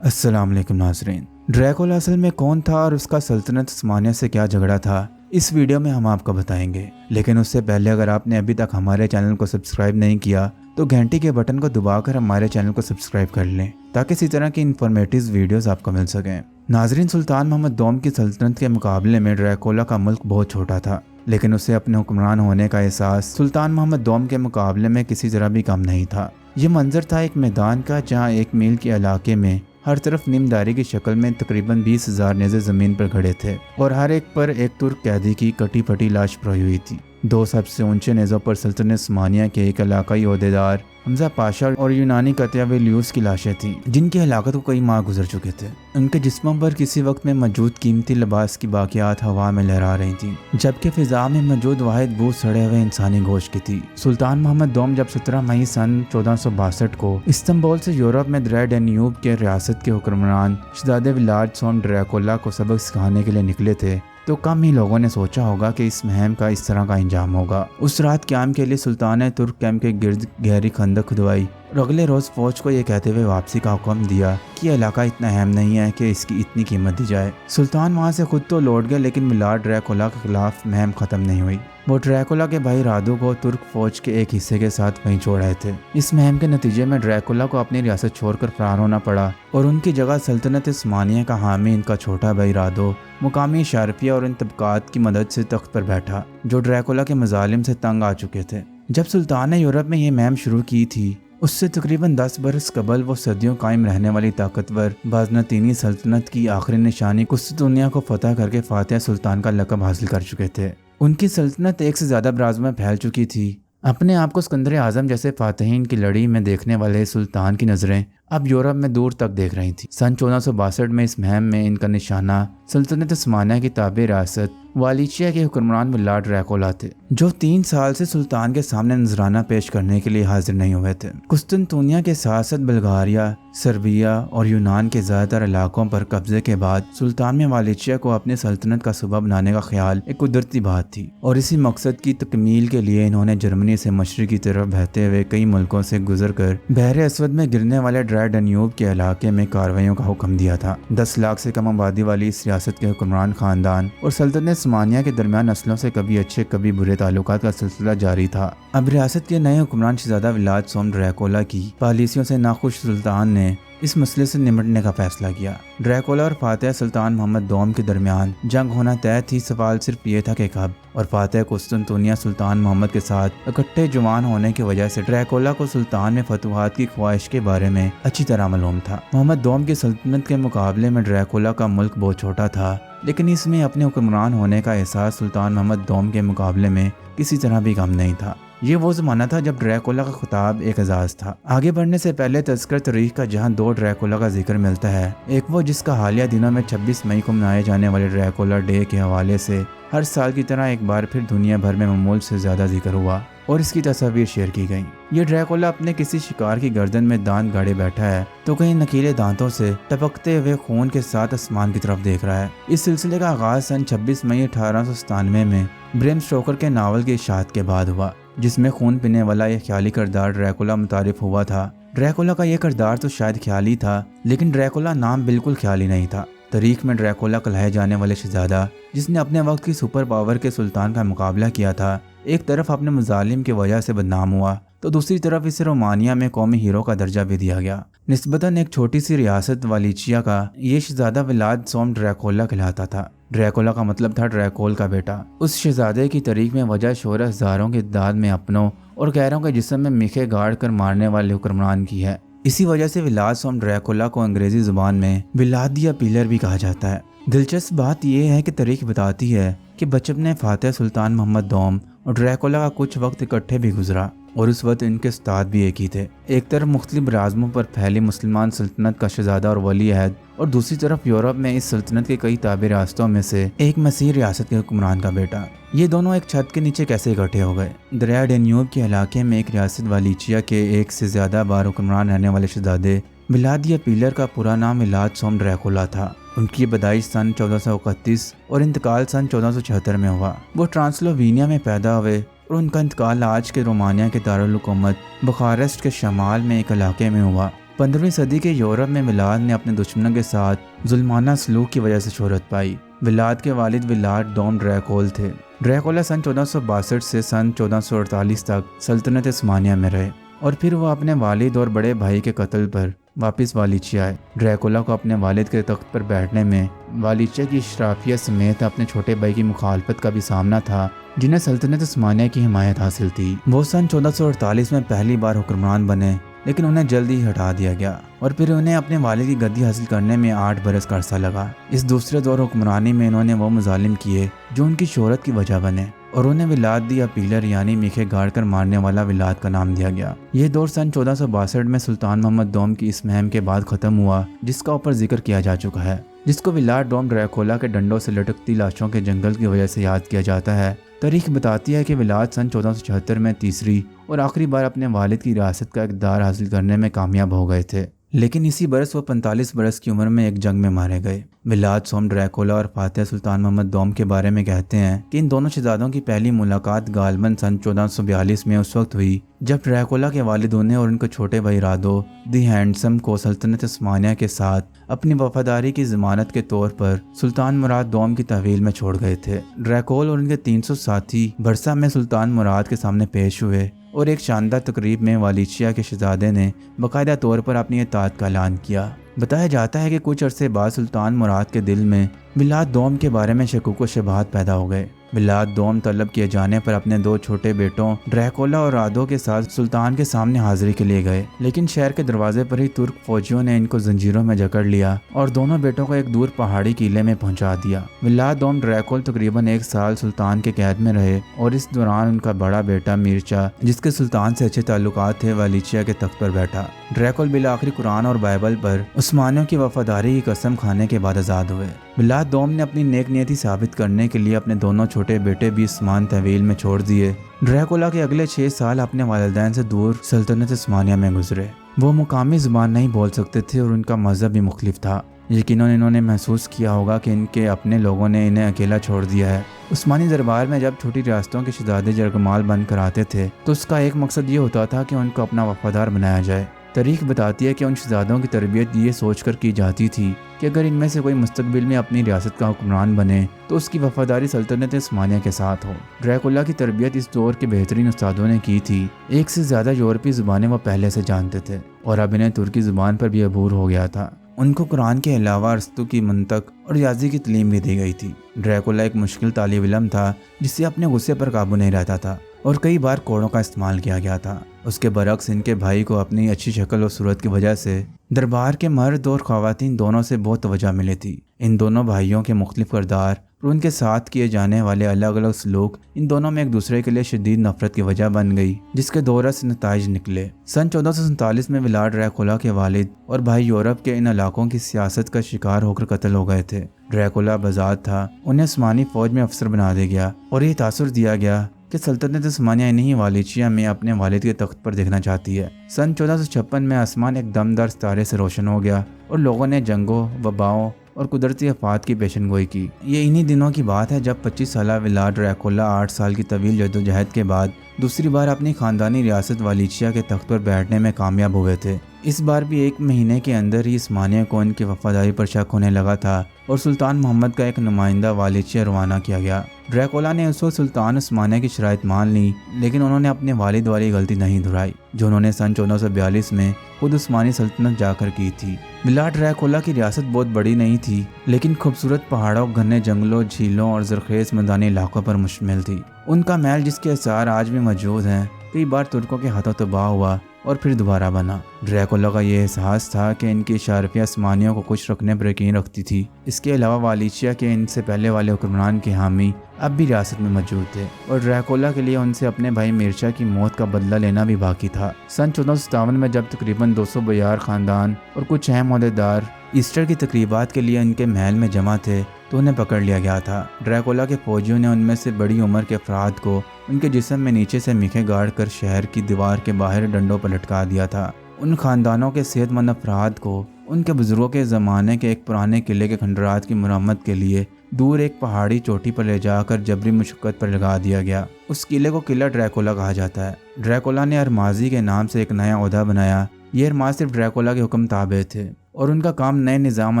अस्सलाम वालेकुम नाज़रीन। ड्रैकुला असल में कौन था और उसका सल्तनत उस्मानिया से क्या झगड़ा था, इस वीडियो में हम आपको बताएंगे। लेकिन उससे पहले अगर आपने अभी तक हमारे चैनल को सब्सक्राइब नहीं किया तो घंटी के बटन को दबाकर हमारे चैनल को सब्सक्राइब कर लें ताकि इसी तरह की इन्फॉर्मेटिव वीडियोस आपको मिल सकें। नाजरीन, सुल्तान मोहम्मद दोम की सल्तनत के मुकाबले में ड्रैकुला का मुल्क बहुत छोटा था, लेकिन उसे अपने हुक्मरान होने का एहसास सुल्तान मोहम्मद दोम के मुकाबले में किसी तरह भी कम नहीं था। ये मंजर था एक मैदान का जहाँ 1 मील के इलाके में हर तरफ नीमदारी की शक्ल में तकरीबन 20,000 नेज़े ज़मीन पर खड़े थे और हर एक पर एक तुर्क कैदी की कटी फटी लाश पड़ी हुई थी। 2 सबसे ऊंचे नेज़ों पर सल्तनत उस्मानिया के एक इलाकाई ओहदेदार हमजा पाशा और यूनानी कतिया वेल्यूस की लाशें थीं, जिनकी हलाकत को कई माह गुजर चुके थे। उनके जिस्मों पर किसी वक्त में मौजूद कीमती लिबास की बाकियात हवा में लहरा रही थीं, जबकि फिजा में मौजूद वाहिद बू सड़े हुए इंसानी गोश्त की थी। सुल्तान मोहम्मद दोम जब 17 मई सन 1462 को इस्तांबुल से यूरोप में दरिया डैन्यूब के रियासत के हुक्मरान शहजादे विलाद सोम ड्रैकुला को सबक सिखाने के लिए निकले थे, तो कम ही लोगों ने सोचा होगा कि इस मुहिम का इस तरह का अंजाम होगा। उस रात क़याम के लिए सुल्तान ने तुर्क कैंप के गिर्द गहरी खंदक खुदवाई और अगले रोज़ फौज को यह कहते हुए वापसी का हुक्म दिया कि यह इलाका इतना अहम नहीं है कि इसकी इतनी कीमत दी जाए। सुल्तान वहाँ से खुद तो लौट गए, लेकिन विलाद ड्रैकुला के खिलाफ मुहिम ख़त्म नहीं हुई। वो ड्रैकुला के भाई रादू को तुर्क फौज के एक हिस्से के साथ वहीं छोड़ आए थे। इस मुहिम के नतीजे में ड्रैकुला को अपनी रियासत छोड़कर फरार होना पड़ा और उनकी जगह सल्तनत उस्मानिया का हामी इनका छोटा भाई रादो मुकामी शारफिया और इन तबकात की मदद से तख्त पर बैठा, जो ड्रैकुला के मजालिम से तंग आ चुके थे। जब सुल्तान ने यूरोप में ये मुहिम शुरू की थी, उससे तकरीबन 10 बरस कबल वो सदियों कायम रहने वाली ताकतवर बाज़नतीनी सल्तनत की आखिरी निशानी कुस्तुनिया को फतह करके फातिह सुल्तान का लक़ब हासिल कर चुके थे। उनकी सल्तनत एक से ज़्यादा बराज़ों में फैल चुकी थी। अपने आप को सिकंदर आज़म जैसे फातहीन की लड़ी में देखने वाले सुल्तान की नज़रें अब यूरोप में दूर तक देख रही थी। सन 1462 में इस मुहिम में इनका निशाना सल्तनत उस्मानिया की ताबे रियासत वालिचिया के हुक्मरान विलाद ड्रैकुला थे, जो 3 साल से सुल्तान के सामने नजराना पेश करने के लिए हाजिर नहीं हुए थे। कुस्तुनतुनिया के साथ साथ बल्गारिया, सर्बिया और यूनान के ज़्यादातर इलाकों पर कब्जे के बाद सुल्तान में वालिचिया को अपनी सल्तनत का सूबा बनाने का ख्याल एक कुदरती बात थी और इसी मकसद की तकमील के लिए इन्होंने जर्मनी से मशरिक की तरफ बहते हुए कई मुल्कों से गुजर कर बहरे असवद में गिरने वाले ड्राई डन्यूब के इलाके में कार्रवाइयों का हुक्म दिया था। 10 लाख से कम आबादी वाली इस रियासत के हुक्मरान खानदान और सल्तनत उस्मानिया के दरमियान नस्लों से कभी अच्छे कभी बुरे ताल्लुकात का सिलसिला जारी था। अब रियासत के नए हुक्मरान शहजादा विलाद सोम ड्रैकुला की पॉलिसियों से नाखुश सुल्तान ने इस मसले से निपटने का फैसला किया। ड्रैकुला और फातिह सुल्तान मोहम्मद दोम के दरमियान जंग होना तय थी। सवाल सिर्फ ये था कि कब, और फातिह कुस्तुनतुनिया सुल्तान मोहम्मद के साथ इकट्ठे जवान होने की वजह से ड्रैकुला को सुल्तान में फतवाहत की ख्वाहिश के बारे में अच्छी तरह मालूम था। मोहम्मद दोम की सल्तनत के मुकाबले में ड्रैकुला का मुल्क बहुत छोटा था, लेकिन इसमें अपने हुक्मरान होने का एहसास सुल्तान मोहम्मद दोम के मुकाबले में किसी तरह भी कम नहीं था। ये वो ज़माना था जब ड्रैकुला का खिताब एक एजाज़ था। आगे बढ़ने से पहले तज़किरा तारीख का जहाँ 2 ड्रैकुला का जिक्र मिलता है, एक वो जिसका हालिया दिनों में 26 मई को मनाए जाने वाले ड्रैकुला डे के हवाले से हर साल की तरह एक बार फिर दुनिया भर में मामूल से ज़्यादा जिक्र हुआ और इसकी तस्वीर शेयर की गई। ये ड्रैकुला अपने किसी शिकार की गर्दन में दांत गाड़े बैठा है तो कहीं नकीले दांतों से टपकते हुए खून के साथ आसमान की तरफ देख रहा है। इस सिलसिले का आगाज सन 26 मई 1897 में ब्रेम स्टोकर के नावल की इशाअत के बाद हुआ, जिसमें खून पीने वाला यह ख्याली किरदार ड्रैकुला मुतारिफ हुआ था। ड्रैकुला का यह किरदार तो शायद ख्याली था, लेकिन ड्रैकुला नाम बिल्कुल ख्याली नहीं था। तारीख में ड्रैकुला कहलाए जाने वाले शहजादा जिसने अपने वक्त की सुपर पावर के सुल्तान का मुकाबला किया था, एक तरफ अपने मुजालिम की वजह से बदनाम हुआ तो दूसरी तरफ इसे रोमानिया में कौमी हीरो का दर्जा भी दिया गया। निस्बतन एक छोटी सी रियासत वालिचिया का ये शहजादा विलाद सोम ड्रैकुला कहलाता था। ड्रैकुला का मतलब था ड्रैकुल का बेटा। उस शहजादे की तारीख में वजह शोहरत हजारों की तादाद में अपनों और गैरों के जिस्म में मिखे गाड़ कर मारने वाले हुक्मरान की है। इसी वजह से विलाद सोम ड्रैकुला को अंग्रेजी जुबान में विलादिया पिलर भी कहा जाता है। दिलचस्प बात यह है कि तारीख बताती है कि बचपन में फातिह सुल्तान मोहम्मद दोम और ड्रैकुला का कुछ वक्त इकट्ठे भी गुजरा और उस वक्त इनके उस्ताद भी एक ही थे। एक तरफ मुख्तलिफ राज़मों पर फैली मुसलमान सल्तनत का शहजादा और वली अहद और दूसरी तरफ यूरोप में इस सल्तनत के कई ताबे रास्तों में से एक मसीह रियासत के हुक्मरान का बेटा। ये दोनों एक छत के नीचे कैसे इकट्ठे हो गए? दरिया डैन्यूब के इलाके में एक रियासत वालिचिया के एक से ज्यादा बार हुक्मरान रहने वाले शहजादे विलादिया पिलर का पूरा नाम विलाद सोम ड्रैकुला था। उनकी पैदाइश सन 1431 और इंतकाल सन 1476 में हुआ। वो ट्रांसलोवेनिया में पैदा हुए और उनका इंतकाल आज के रोमानिया के दारुल हुकूमत बुखारेस्ट के शमाल में एक इलाके में हुआ। 15वीं सदी के यूरोप में विलाद ने अपने दुश्मनों के साथ जुल्माना सलूक की वजह से शोहरत पाई। विलाद के वालिद विलाड डोम ड्रैकोल थे। ड्रैकोला सन 1462 से सन 1448 तक सल्तनत उस्मानिया में रहे और फिर वो अपने वालिद और बड़े भाई के कत्ल पर वापस वालिचिया आए। ड्रैकोला को अपने वालिद के तख्त पर बैठने में वालिचिया की इशराफिया समेत अपने छोटे भाई की मुखालफत का भी सामना था, जिन्हें सल्तनत उस्मानिया की हिमायत हासिल थी। वो सन 1448 में पहली बार हुक्मरान बने, लेकिन उन्हें जल्द ही हटा दिया गया और फिर उन्हें अपने वालिद की गद्दी हासिल करने में 8 बरस का अरसा लगा। इस दूसरे दौर हुक्मरानी में इन्होंने वो मजालिम किए जो उनकी शोहरत की वजह बने और उन्हें विलाद दी या पीलर यानी मीखे गाड़ कर मारने वाला विलाद का नाम दिया गया। यह दौर सन 1462 में सुल्तान मोहम्मद दोम की इस मुहिम के बाद खत्म हुआ, जिसका ऊपर जिक्र किया जा चुका है, जिसको विलाद डोम ड्रैकोला के डंडों से लटकती लाशों के जंगल की वजह से याद किया जाता है। तारीख बताती है कि विलाद सन 1476 में तीसरी और आखिरी बार अपने वालिद की रियासत का इक़्तिदार हासिल करने में कामयाब हो गए थे, लेकिन इसी बरस वो 45 बरस की उम्र में एक जंग में मारे गए। विलाद सोम ड्रैकोला और फातिह सुल्तान मोहम्मद दोम के बारे में कहते हैं कि इन दोनों शहजादों की पहली मुलाकात गालबन सन 1442 में उस वक्त हुई जब ड्रैकोला के वालिद उन्हें और उनके छोटे भाई रादो दी हैंडसम को सल्तनत उस्मानिया के साथ अपनी वफादारी की जमानत के तौर पर सुल्तान मुराद दोम की तहवील में छोड़ गए थे। ड्रैकोल और उनके 300 साथी बरसा में सुल्तान मुराद के सामने पेश हुए और एक शानदार तकरीब में वालिचिया के शहजादे ने बाकायदा तौर पर अपनी इताअत का ऐलान किया। बताया जाता है कि कुछ अरसे बाद सुल्तान मुराद के दिल में विलाद दोम के बारे में शकूक व शुबहात पैदा हो गए। विलाद दोम तलब किए जाने पर अपने 2 छोटे बेटों ड्रैकोला और रादो के साथ सुल्तान के सामने हाजिरी के लिए गए, लेकिन शहर के दरवाजे पर ही तुर्क फौजियों ने इनको जंजीरों में जकड़ लिया और दोनों बेटों को एक दूर पहाड़ी किले में पहुंचा दिया। विलाद दोम ड्रैकोल तकरीबन 1 साल सुल्तान के कैद में रहे और इस दौरान उनका बड़ा बेटा मीरचा, जिसके सुल्तान से अच्छे ताल्लुकात थे, वालिचिया के तख्त पर बैठा। ड्रैकोल बिल आखिरी कुरान और बाइबल पर उस्मानियों की वफादारी की कसम खाने के बाद आज़ाद हुए। विलाद दोम ने अपनी नेक नियति साबित करने के लिए अपने दोनों छोटे बेटे भी उस्मान तहवील में छोड़ दिए। ड्रैकोला के अगले 6 साल अपने वालिदैन से दूर सल्तनत उस्मानिया में गुजरे। वो मुकामी जुबान नहीं बोल सकते थे और उनका मजहब भी मुख्तलिफ था। यकीनन इन्होंने महसूस किया होगा कि इनके अपने लोगों ने इन्हें अकेला छोड़ दिया है। उस्मानी दरबार में जब छोटी रियासतों के शहजादे जरगमाल बनकर आते थे तो उसका एक मकसद ये होता था कि उनको अपना वफादार बनाया जाए। तारीख बताती है कि उन शहजादों की तरबियत ये सोचकर की जाती थी कि अगर इनमें से कोई मुस्तकबिल में अपनी रियासत का हुक्मरान बने तो उसकी वफादारी सल्तनत उस्मानिया के साथ हो। ड्रैकोला की तरबियत इस दौर के बेहतरीन उस्तादों ने की थी। एक से ज़्यादा यूरोपीय ज़ुबानें वो पहले से जानते थे और अब इन्हें तुर्की ज़ुबान पर भी अबूर हो गया था। उनको कुरान के अलावा अरस्तू की मंतक और रियाजी की तालीम भी दी गई थी। ड्रैकोला एक मुश्किल तालिब इल्म था जिससे अपने गुस्से पर काबू नहीं रहता था और कई बार कोड़ों का इस्तेमाल किया गया था। उसके बरक्स इनके भाई को अपनी अच्छी शक्ल और सूरत की वजह से दरबार के मर्द और ख़वातीन दोनों से बहुत तवज्जो मिली थी। इन दोनों भाइयों के मुख्तलिफ किरदार और उनके साथ किए जाने वाले अलग अलग सलूक इन दोनों में एक दूसरे के लिए शदीद नफरत की वजह बन गई, जिसके दौरा से नताइज निकले। सन 1447 में विलाद ड्रैकोला के वालिद और भाई यूरोप के इन इलाकों की सियासत का शिकार होकर कत्ल हो गए थे। ड्रैकोला बजात था, उन्हें उस्मानी फौज में अफसर बना दिया गया और ये तासुर दिया गया कि सल्तनत उस्मानिया इन्हीं वालिचिया में अपने वालिद के तख्त पर देखना चाहती है। सन 1456 में आसमान एक दमदार सितारे से रोशन हो गया और लोगों ने जंगों, वबाओं और कुदरती आफात की पेशन गोई की। ये इन्हीं दिनों की बात है जब 25 साला विलाद ड्रैकोला 8 साल की तवील जद्दोजहद के बाद दूसरी बार अपनी खानदानी रियासत वालिचिया के तख्त पर बैठने में कामयाब हुए थे। इस बार भी 1 महीने के अंदर ही उस्मानिया को इनकी वफादारी पर शक होने लगा था और सुल्तान मोहम्मद का एक नुमाइंदा वालिचिया रवाना किया गया। ड्रैकोला ने उस वक्त सुल्तान उस्मानिया की शराइत मान ली, लेकिन उन्होंने अपने वालिद वाली गलती नहीं दोहराई जो उन्होंने सन 1442 में खुद उस्मानी सल्तनत जाकर की थी। विलाद ड्रैकोला की रियासत बहुत बड़ी नहीं थी, लेकिन खूबसूरत पहाड़ों, घने जंगलों, झीलों और ज़रखेज़ मैदानी इलाकों पर मुश्तमिल थी। उनका महल, जिसके आसार आज भी मौजूद हैं, कई बार तुर्कों के हाथों तबाह हुआ और फिर दोबारा बना। ड्रैकोला का यह एहसास था कि इनकी शारफिया उस्मानियों को खुश रखने पर यकीन रखती थी। इसके अलावा वालिचिया के इनसे पहले वाले हुक्मरान के हामी अब भी रियासत में मौजूद थे और ड्रैकोला के लिए उनसे अपने भाई मिर्चा की मौत का बदला लेना भी बाकी था। सन 1457 में जब तकरीबन 200 बयार खानदान और कुछ अहम ओहदेदार ईस्टर की तकरीबात के लिए इनके महल में जमा थे तो उन्हें पकड़ लिया गया था। ड्रैकोला के फौजियों ने उनमें से बड़ी उम्र के अफराद को उनके जिस्म में नीचे से मीखे गाड़ कर शहर की दीवार के बाहर डंडों पर लटका दिया था। उन खानदानों के सेहतमंद अफराद को उनके बुजुर्गों के ज़माने के एक पुराने किले के खंडरात की मरम्मत के लिए दूर एक पहाड़ी चोटी पर ले जाकर जबरी मुशक्कत पर लगा दिया गया। उस किले को किला ड्रैकोला कहा जाता है। ड्रैकोला ने अरमाजी के नाम से एक नया ओहदा बनाया ये अरमान सिर्फ ड्रैकुला के हुक्म ताबे थे और उनका काम नए निज़ाम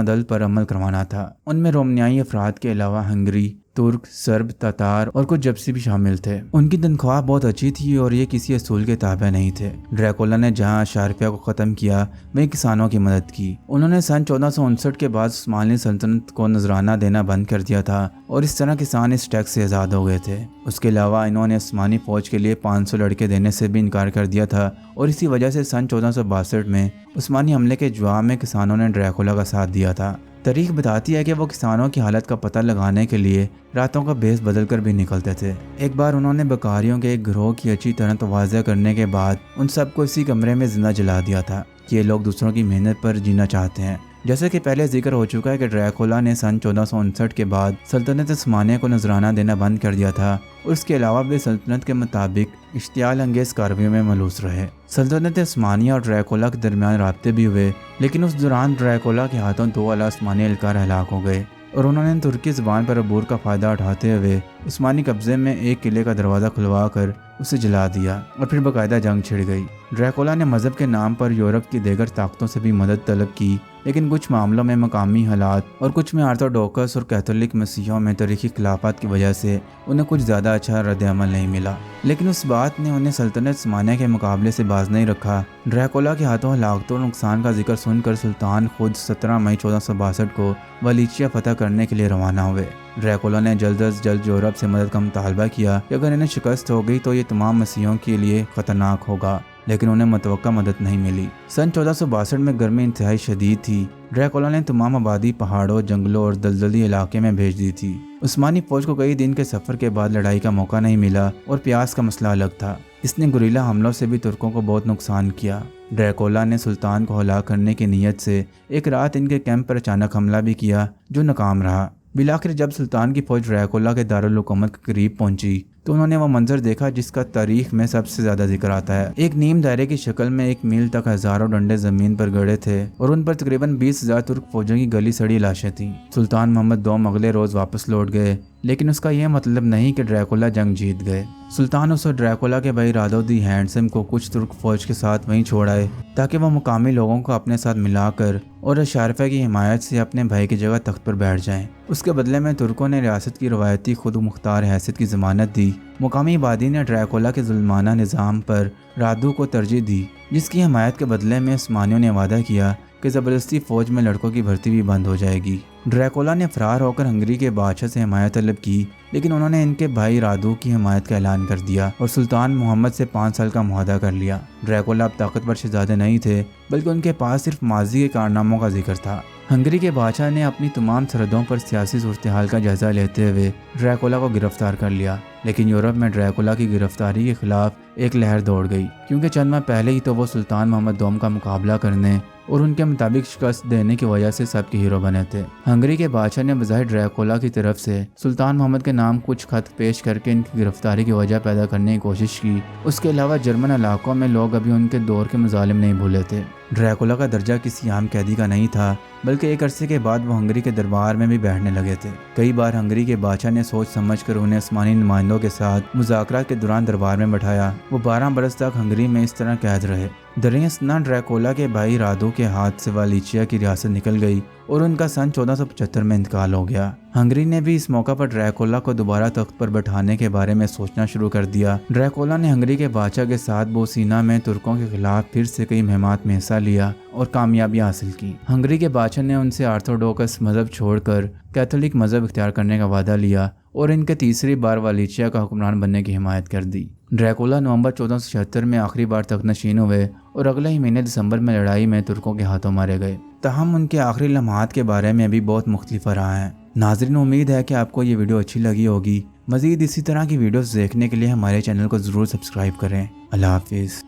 अदल पर अमल करवाना था। उनमें रोमनियाई अफराद के अलावा हंगरी, तुर्क, सर्ब, तातार और कुछ जप्सी भी शामिल थे। उनकी तनख्वाह बहुत अच्छी थी और ये किसी असूल के ताबे नहीं थे। ड्रैकुला ने जहां अशारफिया को ख़त्म किया वहीं किसानों की मदद की। उन्होंने सन 1459 के बाद उस्मानी सल्तनत को नजराना देना बंद कर दिया था और इस तरह किसान इस टैक्स से आज़ाद हो गए थे। उसके अलावा इन्होंने उस्मानी फौज के लिए 500 लड़के देने से भी इनकार कर दिया था और इसी वजह से सन 1462 में उस्मानी हमले के जवाब में किसानों ने ड्रैकुला का साथ दिया था। तारीख बताती है कि वो किसानों की हालत का पता लगाने के लिए रातों का भेस बदल कर भी निकलते थे। एक बार उन्होंने बकारियों के एक गिरोह की अच्छी तरह तवाज़ा करने के बाद उन सबको इसी कमरे में जिंदा जला दिया था कि ये लोग दूसरों की मेहनत पर जीना चाहते हैं। जैसे कि पहले जिक्र हो चुका है कि ड्रैकुला ने सन 1459 के बाद सल्तनत उस्मानिया को नजराना देना बंद कर दिया था और इसके अलावा भी सल्तनत के मुताबिक इश्तियाल अंगेज कार्रवाई में मलूस रहे। सल्तनत उस्मानिया और ड्रैकुला के दरमियान राब्ते भी हुए, लेकिन उस दौरान ड्रैकुला के हाथों 2 आला उस्मानी एहलकार हलाक हो गए और उन्होंने तुर्की ज़बान पर अबूर का फ़ायदा उठाते हुए उस्मानी कब्जे में एक किले का दरवाज़ा खुलवा कर उसे जला दिया और फिर बाकायदा जंग छिड़ गई। ड्रैकुला ने मज़हब के नाम पर यूरोप की दीगर ताकतों से भी मदद तलब की, लेकिन कुछ मामलों में मकामी हालात और कुछ में आर्थोडॉक्स और कैथोलिक मसीहों में तारीखी खिलाफत की वजह से उन्हें कुछ ज़्यादा अच्छा रद्द-ए-अमल नहीं मिला। लेकिन उस बात ने उन्हें सल्तनत उस्मानिया के मुकाबले से बाज नहीं रखा। ड्रैकुला के हाथों हलाकतों और नुकसान का जिक्र सुनकर सुल्तान खुद 17 मई 1462 को वलीचिया फतह करने के लिए रवाना हुए। ड्रैकुला ने जल्द अज जल्द यूरोप से मदद का मुतालबा किया कि अगर इन्हें शिकस्त हो गई तो ये तमाम मसीहों के लिए ख़तरनाक होगा, लेकिन उन्हें मुतवक्का मदद नहीं मिली। सन 1462 में गर्मी इंतहाई शदीद थी। ड्रैकुला ने तमाम आबादी पहाड़ों, जंगलों और दलदली इलाके में भेज दी थी। उस्मानी फौज को कई दिन के सफ़र के बाद लड़ाई का मौका नहीं मिला और प्यास का मसला अलग था। इसने गुरीला हमलों से भी तुर्कों को बहुत नुकसान किया। ड्रैकुला ने सुल्तान को हलाक करने की नीयत से एक रात इनके कैंप पर अचानक हमला भी किया, जो नाकाम रहा। बिलाखिर जब सुल्तान की फौज ड्रैकुला के दारुल हुकूमत के करीब पहुंची तो उन्होंने वह मंजर देखा जिसका तारीख में सबसे ज्यादा जिक्र आता है। एक नीम दायरे की शक्ल में 1 मील तक हजारों डंडे जमीन पर गड़े थे और उन पर तकरीबन 20,000 तुर्क फौजों की गली सड़ी लाशें थीं। सुल्तान मोहम्मद दोम अगले रोज वापस लौट गए, लेकिन उसका यह मतलब नहीं कि ड्रैकुला जंग जीत गए। सुल्तान उस ड्रैकुला के भाई रादो दी हैंडसम को कुछ तुर्क फौज के साथ वहीं छोड़ आए ताकि वह मुकामी लोगों को अपने साथ मिलाकर और अशारफा की हिमायत से अपने भाई की जगह तख्त पर बैठ जाएं। उसके बदले में तुर्कों ने रियासत की रवायती खुद मुख्तार हैसियत की जमानत दी। मुकामी आबादी ने ड्रैकुला के जुल्माना निज़ाम पर रादू को तरजीह दी, जिसकी हिमायत के बदले में उस्मानियों ने वादा किया कि ज़बरदस्ती फ़ौज में लड़कों की भर्ती भी बंद हो जाएगी। ड्रैकुला ने फरार होकर हंगरी के बादशाह से हिमायत तलब की, लेकिन उन्होंने इनके भाई रादू की हिमायत का ऐलान कर दिया और सुल्तान मोहम्मद से 5 साल का मुआहदा कर लिया। ड्रैकुला अब ताकतवर शहजादे नहीं थे, बल्कि उनके पास सिर्फ माजी के कारनामों का जिक्र था। हंगरी के बादशाह ने अपनी तमाम सरहदों पर सियासी सूरत-ए-हाल का जायजा लेते हुए ड्रैकुला को गिरफ्तार कर लिया, लेकिन यूरोप में ड्रैकुला की गिरफ्तारी के खिलाफ एक लहर दौड़ गई, क्योंकि चंद माह पहले ही तो वो सुल्तान मोहम्मद दोम का मुकाबला करने और उनके मुताबिक शिकस्त देने की वजह से सबके हीरो बने थे। हंगरी के बादशाह ने बज़ाहिर ड्रैकुला की तरफ से सुल्तान मोहम्मद के नाम कुछ खत पेश करके इनकी गिरफ्तारी की वजह पैदा करने की कोशिश की। उसके अलावा जर्मन इलाकों में लोग अभी उनके दौर के मुजालिम नहीं भूले थे। ड्रैकुला का दर्जा किसी आम कैदी का नहीं था, बल्कि एक अरसे के बाद वो हंगरी के दरबार में भी बैठने लगे थे। कई बार हंगरी के बादशाह ने सोच समझ कर उन्हें उस्मानी नुमाइंदों के साथ मुज़ाकरात के दौरान दरबार में बैठाया। वो 12 बरस तक हंगरी में इस तरह कैद रहे। दरियासना ड्रैकुला के भाई रादू के हाथ से वालीचिया की रियासत निकल गई और उनका सन 1475 में इंतकाल हो गया। हंगरी ने भी इस मौका पर ड्रैकुला को दोबारा तख्त पर बैठाने के बारे में सोचना शुरू कर दिया। ड्रैकुला ने हंगरी के बादशाह के साथ बोसीना में तुर्कों के खिलाफ फिर से कई मुहिमात में हिस्सा लिया और कामयाबियां हासिल की। हंगरी के बादशाह ने उनसे आर्थोडॉक्स मजहब छोड़कर कैथोलिक मजहब इख्तियार करने का वादा लिया और इनके तीसरी बार वालीचिया का हुक्मरान बनने की हिमायत कर दी। ड्रैकुला नवंबर 1476 में आखिरी बार तख्त नशीन हुए और अगले ही महीने दिसंबर में लड़ाई में तुर्कों के हाथों मारे गए। ताहम उनके आखिरी लम्हात के बारे में भी बहुत मुख्तलिफ रहा है। नाज़रीन, उम्मीद है कि आपको ये वीडियो अच्छी लगी होगी। मज़ीद इसी तरह की वीडियोस देखने के लिए हमारे चैनल को ज़रूर सब्सक्राइब करें। अल्लाह हाफिज़।